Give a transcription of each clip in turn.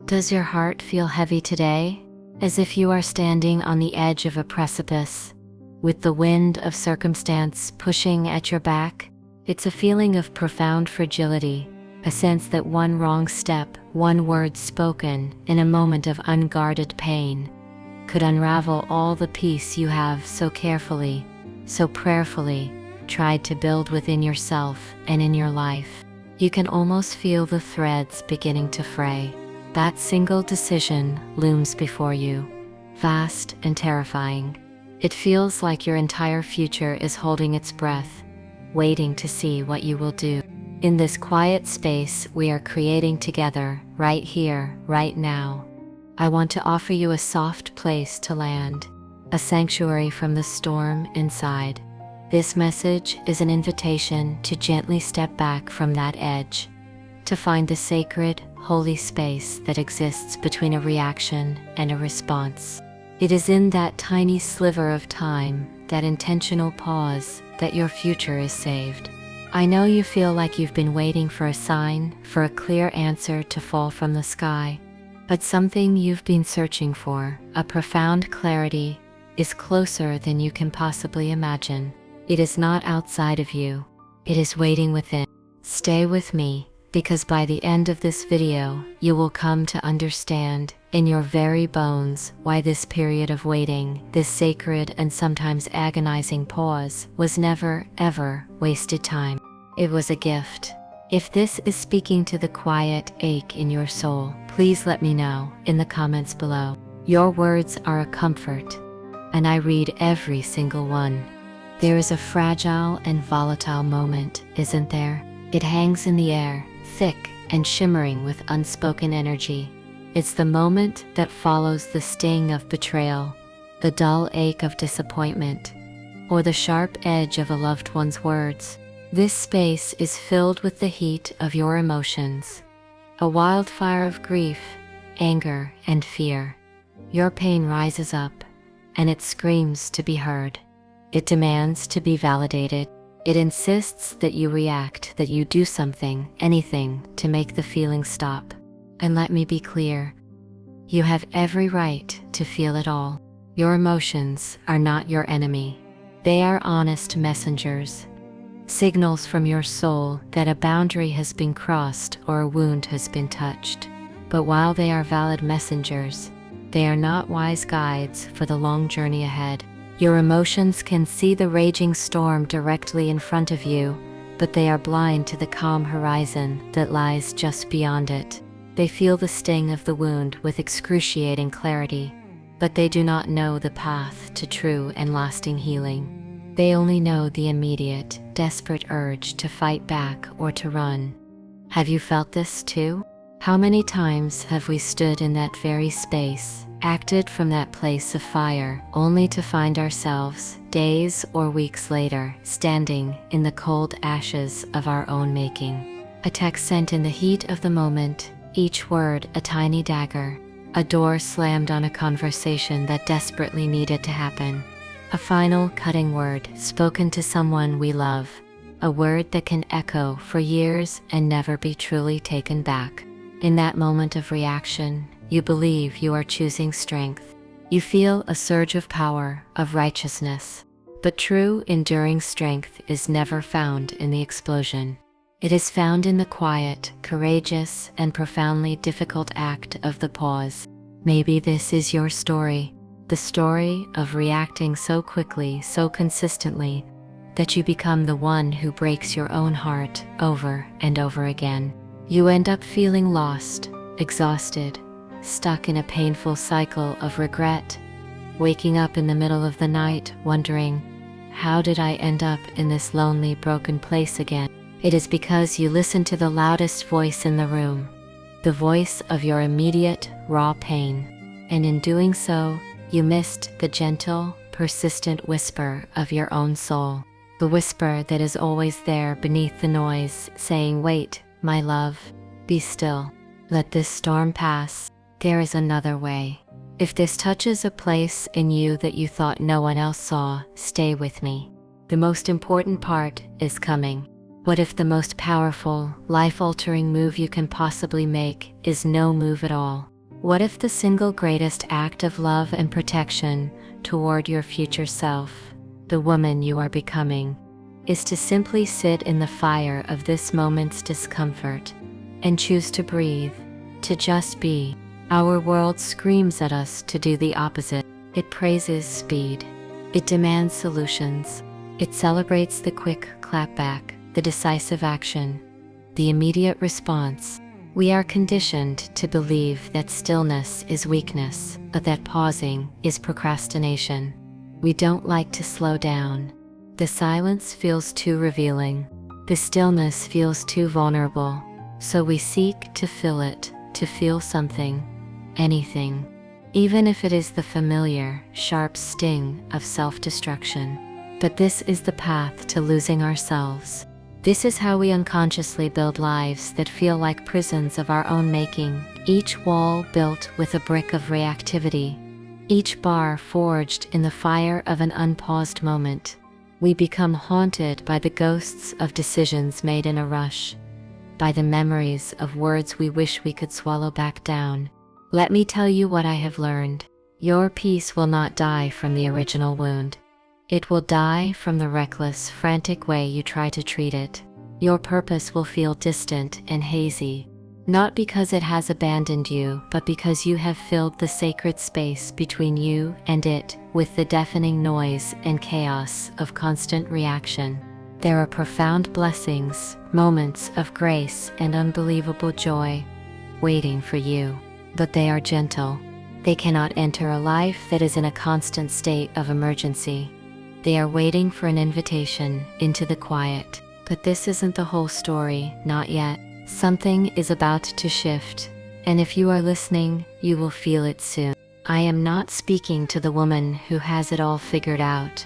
Does your heart feel heavy today? As if you are standing on the edge of a precipice, with the wind of circumstance pushing at your back? It's a feeling of profound fragility, a sense that one wrong step, one word spoken in a moment of unguarded pain, could unravel all the peace you have so carefully, so prayerfully tried to build within yourself and in your life. You can almost feel the threads beginning to fray. That single decision looms before you, vast and terrifying. It feels like your entire future is holding its breath, waiting to see what you will do. In this quiet space we are creating together, right here, right now, I want to offer you a soft place to land, a sanctuary from the storm inside. This message is an invitation to gently step back from that edge, to find the sacred, holy space that exists between a reaction and a response. It is in that tiny sliver of time, that intentional pause, that your future is saved. I know you feel like you've been waiting for a sign, for a clear answer to fall from the sky. But something you've been searching for, a profound clarity, is closer than you can possibly imagine. It is not outside of you. It is waiting within. Stay with me, because by the end of this video, you will come to understand, in your very bones, why this period of waiting, this sacred and sometimes agonizing pause, was never, ever wasted time. It was a gift. If this is speaking to the quiet ache in your soul, please let me know in the comments below. Your words are a comfort, and I read every single one. There is a fragile and volatile moment, isn't there? It hangs in the air, thick and shimmering with unspoken energy. It's the moment that follows the sting of betrayal, the dull ache of disappointment, or the sharp edge of a loved one's words. This space is filled with the heat of your emotions, a wildfire of grief, anger, and fear. Your pain rises up, and it screams to be heard. It demands to be validated. It insists that you react, that you do something, anything, to make the feeling stop. And let me be clear, you have every right to feel it all. Your emotions are not your enemy. They are honest messengers, signals from your soul that a boundary has been crossed or a wound has been touched. But while they are valid messengers, they are not wise guides for the long journey ahead. Your emotions can see the raging storm directly in front of you, but they are blind to the calm horizon that lies just beyond it. They feel the sting of the wound with excruciating clarity, but they do not know the path to true and lasting healing. They only know the immediate, desperate urge to fight back or to run. Have you felt this too? How many times have we stood in that very space, acted from that place of fire, only to find ourselves, days or weeks later, standing in the cold ashes of our own making? A text sent in the heat of the moment, each word a tiny dagger, a door slammed on a conversation that desperately needed to happen, a final cutting word spoken to someone we love, a word that can echo for years and never be truly taken back. In that moment of reaction, you believe you are choosing strength. You feel a surge of power, of righteousness. But true, enduring strength is never found in the explosion. It is found in the quiet, courageous, and profoundly difficult act of the pause. Maybe this is your story, the story of reacting so quickly, so consistently, that you become the one who breaks your own heart over and over again. You end up feeling lost, exhausted, stuck in a painful cycle of regret, waking up in the middle of the night wondering, how did I end up in this lonely, broken place again? It is because you listen to the loudest voice in the room, the voice of your immediate, raw pain, and in doing so, you missed the gentle, persistent whisper of your own soul, the whisper that is always there beneath the noise, saying, wait, my love, be still. Let this storm pass. There is another way. If this touches a place in you that you thought no one else saw, stay with me. The most important part is coming. What if the most powerful, life-altering move you can possibly make is no move at all? What if the single greatest act of love and protection toward your future self, the woman you are becoming, is to simply sit in the fire of this moment's discomfort and choose to breathe, to just be? Our world screams at us to do the opposite. It praises speed. It demands solutions. It celebrates the quick clapback, the decisive action, the immediate response. We are conditioned to believe that stillness is weakness, but that pausing is procrastination. We don't like to slow down. The silence feels too revealing. The stillness feels too vulnerable. So we seek to fill it, to feel something, anything, even if it is the familiar, sharp sting of self-destruction. But this is the path to losing ourselves. This is how we unconsciously build lives that feel like prisons of our own making, each wall built with a brick of reactivity, each bar forged in the fire of an unpaused moment. We become haunted by the ghosts of decisions made in a rush, by the memories of words we wish we could swallow back down. Let me tell you what I have learned. Your peace will not die from the original wound. It will die from the reckless, frantic way you try to treat it. Your purpose will feel distant and hazy, not because it has abandoned you, but because you have filled the sacred space between you and it with the deafening noise and chaos of constant reaction. There are profound blessings, moments of grace and unbelievable joy waiting for you, but they are gentle. They cannot enter a life that is in a constant state of emergency. They are waiting for an invitation into the quiet. But this isn't the whole story, not yet. Something is about to shift, and if you are listening, you will feel it soon. I am not speaking to the woman who has it all figured out,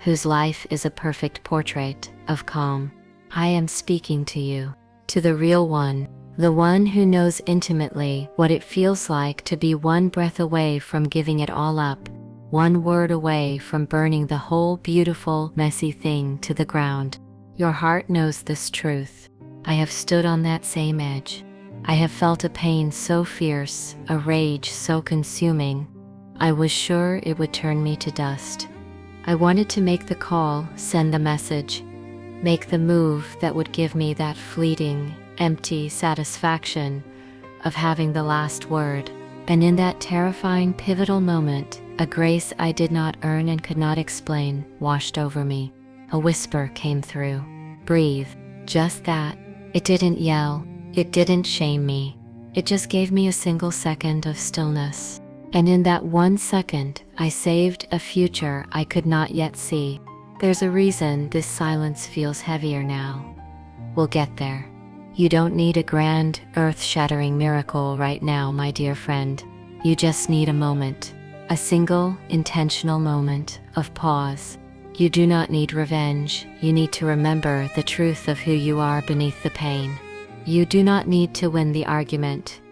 whose life is a perfect portrait of calm. I am speaking to you, to the real one, the one who knows intimately what it feels like to be one breath away from giving it all up, one word away from burning the whole beautiful, messy thing to the ground. Your heart knows this truth. I have stood on that same edge. I have felt a pain so fierce, a rage so consuming. I was sure it would turn me to dust. I wanted to make the call, send the message, make the move that would give me that fleeting, empty satisfaction of having the last word. And in that terrifying, pivotal moment, a grace I did not earn and could not explain washed over me. A whisper came through. Breathe. Just that. It didn't yell. It didn't shame me. It just gave me a single second of stillness. And in that 1 second, I saved a future I could not yet see. There's a reason this silence feels heavier now. We'll get there. You don't need a grand, earth-shattering miracle right now, my dear friend. You just need a moment. A single, intentional moment of pause. You do not need revenge. You need to remember the truth of who you are beneath the pain. You do not need to win the argument.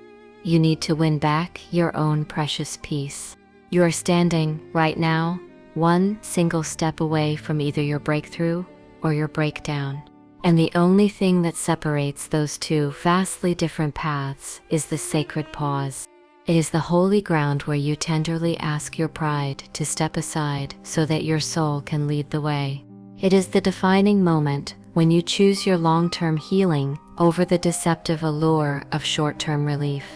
You need to win back your own precious peace. You are standing, right now, one single step away from either your breakthrough or your breakdown. And the only thing that separates those two vastly different paths is the sacred pause. It is the holy ground where you tenderly ask your pride to step aside so that your soul can lead the way. It is the defining moment when you choose your long-term healing over the deceptive allure of short-term relief.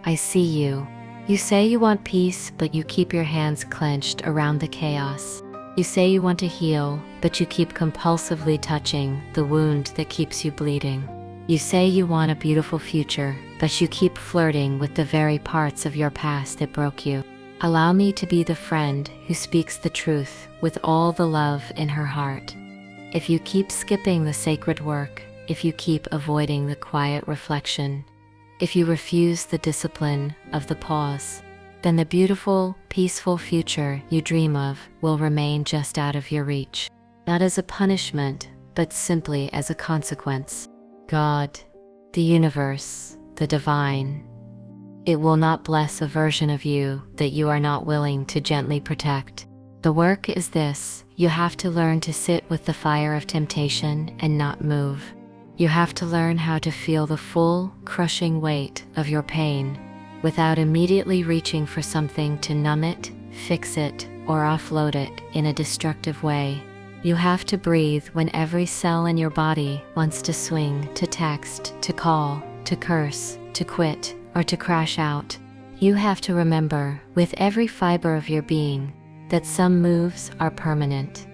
I see you. You say you want peace, but you keep your hands clenched around the chaos. You say you want to heal, but you keep compulsively touching the wound that keeps you bleeding. You say you want a beautiful future, but you keep flirting with the very parts of your past that broke you. Allow me to be the friend who speaks the truth with all the love in her heart. If you keep skipping the sacred work, if you keep avoiding the quiet reflection, if you refuse the discipline of the pause, then the beautiful, peaceful future you dream of will remain just out of your reach. Not as a punishment, but simply as a consequence. God, the universe, the divine, it will not bless a version of you that you are not willing to gently protect. The work is this: you have to learn to sit with the fire of temptation and not move. You have to learn how to feel the full, crushing weight of your pain without immediately reaching for something to numb it, fix it, or offload it in a destructive way. You have to breathe when every cell in your body wants to swing, to text, to call, to curse, to quit, or to crash out. You have to remember, with every fiber of your being, that some moves are permanent.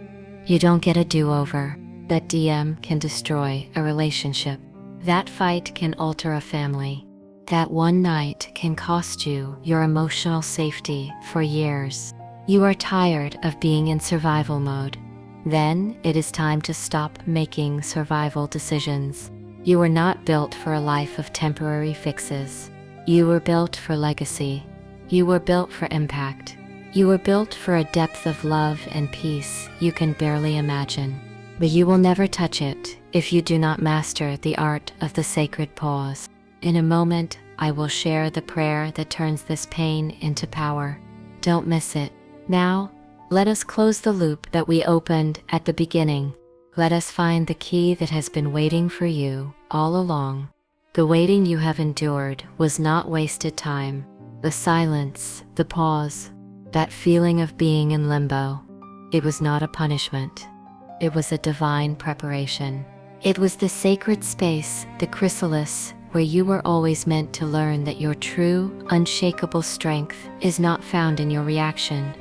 You don't get a do-over. That DM can destroy a relationship. That fight can alter a family. That one night can cost you your emotional safety for years. You are tired of being in survival mode. Then it is time to stop making survival decisions. You were not built for a life of temporary fixes. You were built for legacy. You were built for impact. You were built for a depth of love and peace you can barely imagine. But you will never touch it if you do not master the art of the sacred pause. In a moment, I will share the prayer that turns this pain into power. Don't miss it. Now, let us close the loop that we opened at the beginning. Let us find the key that has been waiting for you all along. The waiting you have endured was not wasted time. The silence, the pause, that feeling of being in limbo, it was not a punishment. It was a divine preparation. It was the sacred space, the chrysalis, where you were always meant to learn that your true, unshakable strength is not found in your reaction,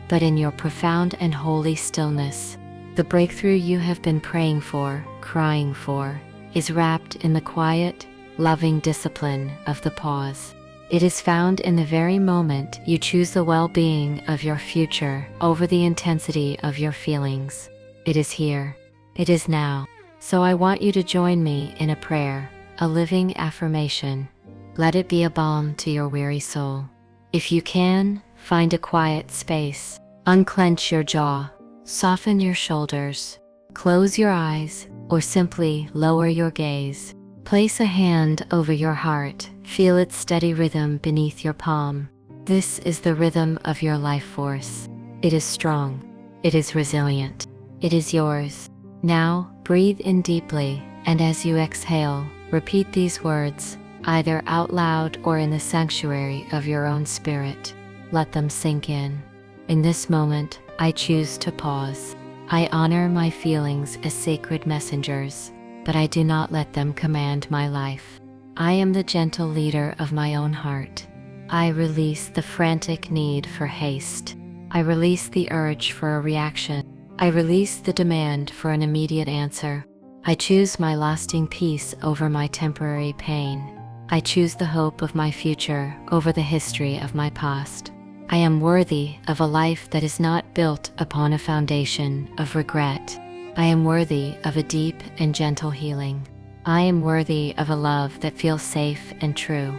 but in your profound and holy stillness. The breakthrough you have been praying for, crying for, is wrapped in the quiet, loving discipline of the pause. It is found in the very moment you choose the well-being of your future over the intensity of your feelings. It is here. It is now. So I want you to join me in a prayer, a living affirmation. Let it be a balm to your weary soul. If you can, find a quiet space. Unclench your jaw. Soften your shoulders. Close your eyes, or simply lower your gaze. Place a hand over your heart. Feel its steady rhythm beneath your palm. This is the rhythm of your life force. It is strong. It is resilient. It is yours. Now, breathe in deeply, and as you exhale, repeat these words, either out loud or in the sanctuary of your own spirit. Let them sink in. In this moment, I choose to pause. I honor my feelings as sacred messengers, but I do not let them command my life. I am the gentle leader of my own heart. I release the frantic need for haste. I release the urge for a reaction. I release the demand for an immediate answer. I choose my lasting peace over my temporary pain. I choose the hope of my future over the history of my past. I am worthy of a life that is not built upon a foundation of regret. I am worthy of a deep and gentle healing. I am worthy of a love that feels safe and true.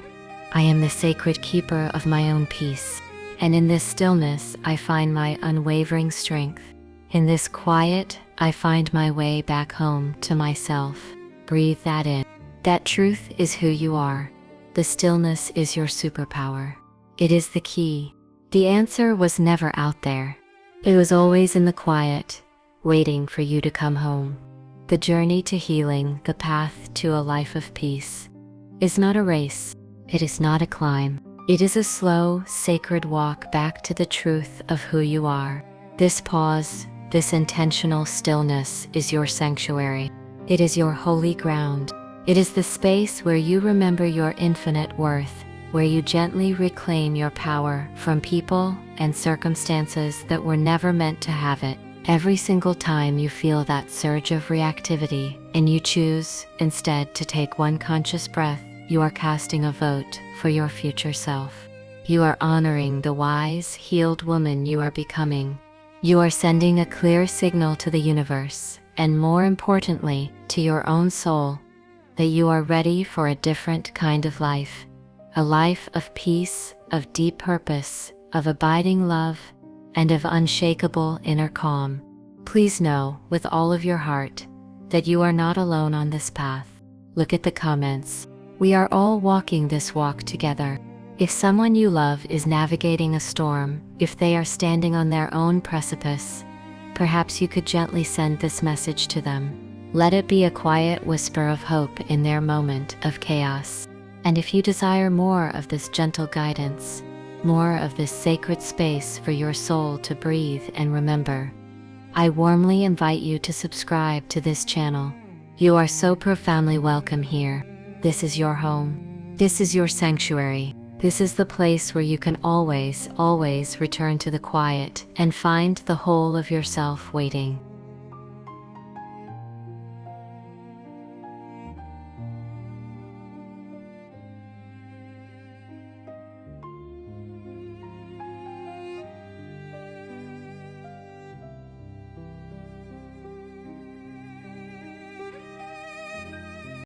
I am the sacred keeper of my own peace. And in this stillness, I find my unwavering strength. In this quiet, I find my way back home to myself. Breathe that in. That truth is who you are. The stillness is your superpower. It is the key. The answer was never out there. It was always in the quiet, waiting for you to come home. The journey to healing, the path to a life of peace, is not a race. It is not a climb. It is a slow, sacred walk back to the truth of who you are. This pause, this intentional stillness is your sanctuary. It is your holy ground. It is the space where you remember your infinite worth, where you gently reclaim your power from people and circumstances that were never meant to have it. Every single time you feel that surge of reactivity and you choose, instead, to take one conscious breath, you are casting a vote for your future self. You are honoring the wise, healed woman you are becoming. You are sending a clear signal to the universe, and more importantly, to your own soul, that you are ready for a different kind of life. A life of peace, of deep purpose, of abiding love, and of unshakable inner calm. Please know, with all of your heart, that you are not alone on this path. Look at the comments. We are all walking this walk together. If someone you love is navigating a storm, if they are standing on their own precipice, perhaps you could gently send this message to them. Let it be a quiet whisper of hope in their moment of chaos. And if you desire more of this gentle guidance, more of this sacred space for your soul to breathe and remember, I warmly invite you to subscribe to this channel. You are so profoundly welcome here. This is your home. This is your sanctuary. This is the place where you can always return to the quiet and find the whole of yourself waiting.